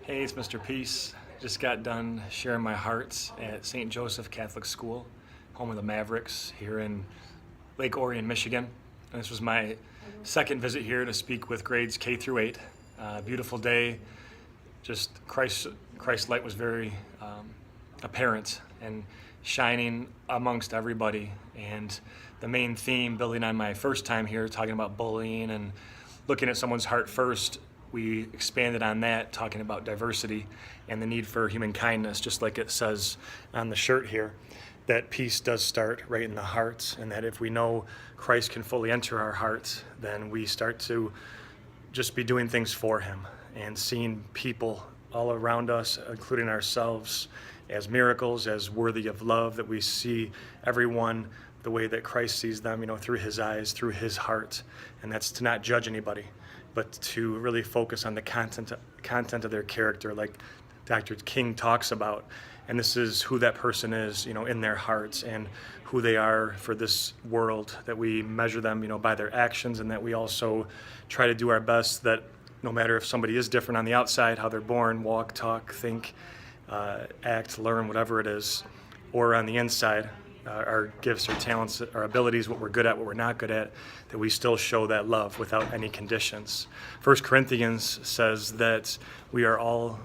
Hey, it's Mr. Peace. Just got done sharing my hearts at St. Joseph Catholic School, home of the Mavericks here in Lake Orion, Michigan. And this was my second visit here to speak with grades K through 8. Beautiful day. Just Christ's light was very apparent and shining amongst everybody. And the main theme, building on my first time here, talking about bullying and looking at someone's heart first, we expanded on that, talking about diversity and the need for human kindness, just like it says on the shirt here, that peace does start right in the heart, and that if we know Christ can fully enter our hearts, then we start to just be doing things for him and seeing people all around us, including ourselves, as miracles, as worthy of love, that we see everyone the way that Christ sees them, through his eyes, through his heart. And that's to not judge anybody, but to really focus on the content of their character, like Dr. King talks about. And this is who that person is, in their hearts, and who they are for this world, that we measure them, by their actions, and that we also try to do our best that no matter if somebody is different on the outside, how they're born, walk, talk, think, act, learn, whatever it is, or on the inside, our gifts, our talents, our abilities, what we're good at, what we're not good at, that we still show that love without any conditions. 1 Corinthians says that we are all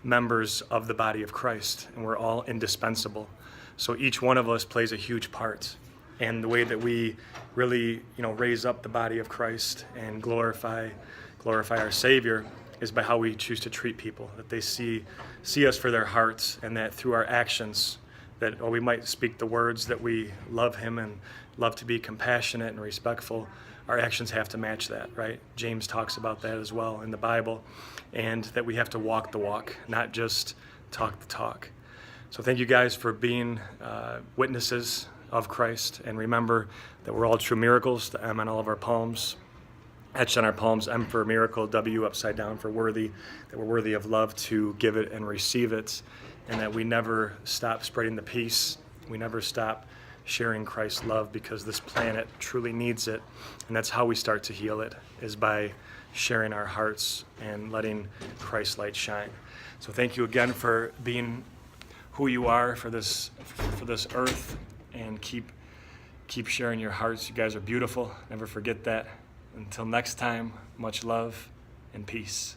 members of the body of Christ, and we're all indispensable. So each one of us plays a huge part. And the way that we really, raise up the body of Christ and glorify our Savior is by how we choose to treat people, that they see us for their hearts, and that through our actions, that we might speak the words that we love him and love to be compassionate and respectful, our actions have to match that, right? James talks about that as well in the Bible, and that we have to walk the walk, not just talk the talk. So thank you guys for being witnesses of Christ, and remember that we're all true miracles, the M on all of our palms, etched on our palms, M for miracle, W upside down for worthy, that we're worthy of love to give it and receive it, and that we never stop spreading the peace. We never stop sharing Christ's love, because this planet truly needs it. And that's how we start to heal it, is by sharing our hearts and letting Christ's light shine. So thank you again for being who you are for this earth, and keep sharing your hearts. You guys are beautiful. Never forget that. Until next time, much love and peace.